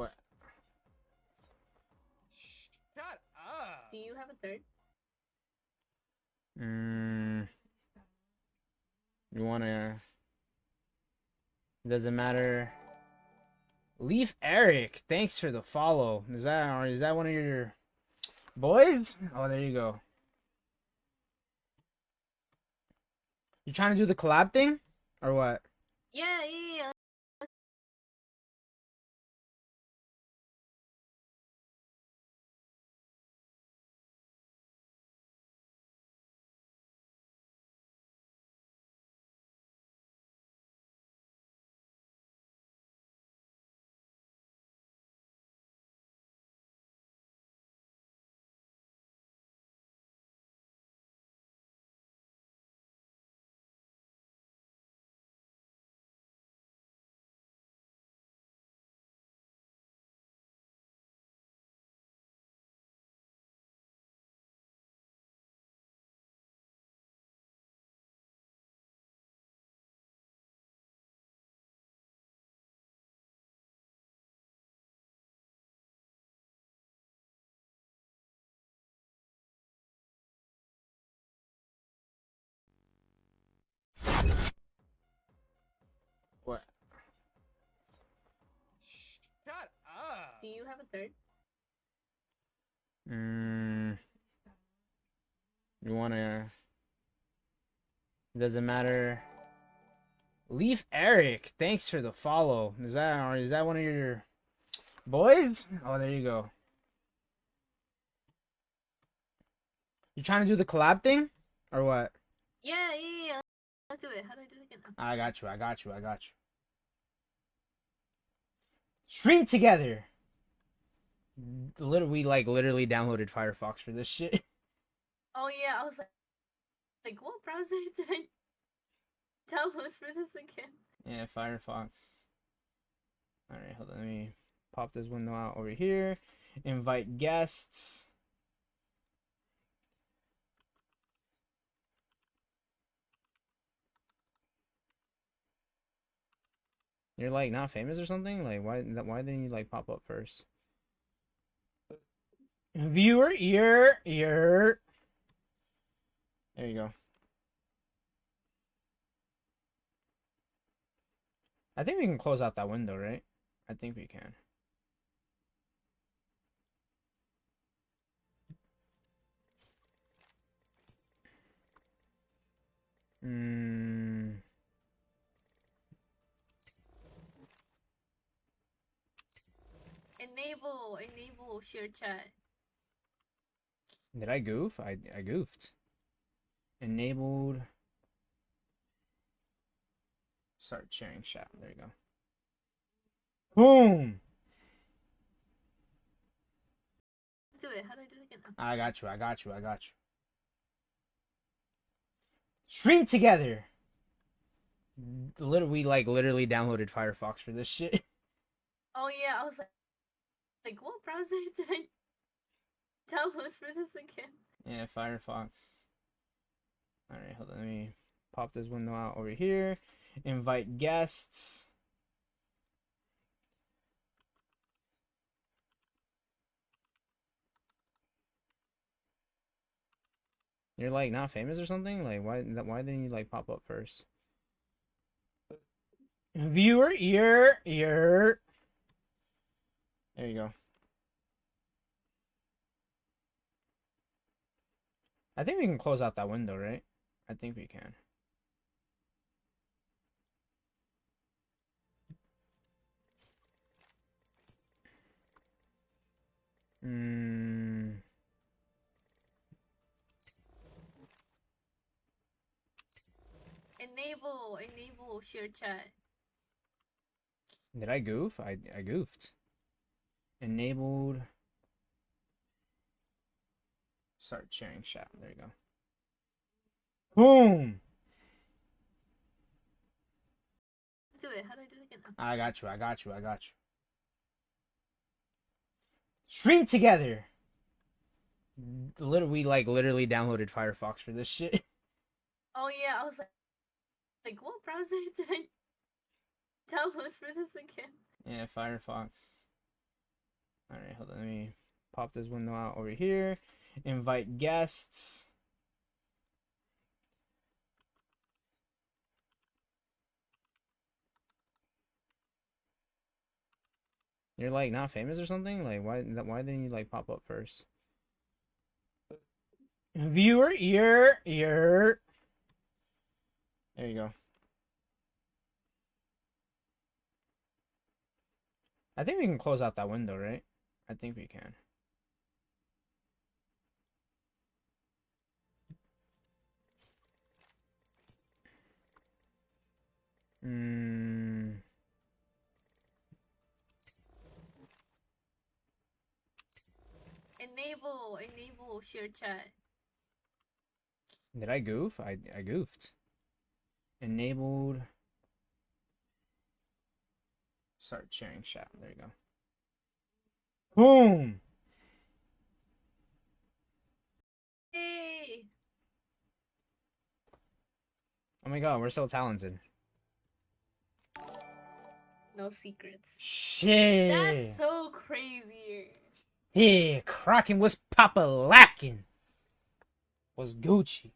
What? Shut up. Do you have a third? You wanna? Doesn't matter. Leaf Eric, thanks for the follow. Is that one of your boys? Oh, there you go. You trying to do the collab thing, or what? Yeah. What? Shut up. Do you have a third? You wanna? Doesn't matter. Leaf Eric, thanks for the follow. Is that one of your boys? Oh, there you go. You trying to do the collab thing, or what? Yeah. Let's do it. How do I do it again? I got you. Stream together. Literally downloaded Firefox for this shit. Oh yeah, I was like, what browser did I download for this again? Yeah, Firefox. Alright, hold on. Let me pop this window out over here. Invite guests. You're like not famous or something? Like why didn't you like pop up first? Viewer ear. There you go. I think we can close out that window, right? I think we can. Enable share chat. Did I goof? I goofed. Enabled. Start sharing chat. There you go. Boom! Let's do it. How do I do it again? I got you. Stream together. Literally downloaded Firefox for this shit. Oh yeah, I was like, what browser did I download for this again? Yeah, Firefox. Alright, hold on. Let me pop this window out over here. Invite guests. You're like not famous or something? Like why didn't you like pop up first? Viewer ear. There you go. I think we can close out that window, right? I think we can. Enable share chat. Did I goof? I goofed. Enabled. Start sharing chat. There you go. Boom! Let's do it. How do I do it again? I got you. Stream together. Literally downloaded Firefox for this shit. Oh yeah, I was like, what browser did I download for this again? Yeah, Firefox. All right, hold on. Let me pop this window out over here. Invite guests. You're like not famous or something? Like why didn't you like pop up first? Viewer, you're. There you go. I think we can close out that window, right? I think we can. Enable share chat. Did I goof? I goofed. Enabled. Start sharing chat. There you go. Boom! Hey! Oh my god, we're so talented. No secrets. Shit! That's so crazy. Yeah, Kraken was Papa lacking. Was Gucci.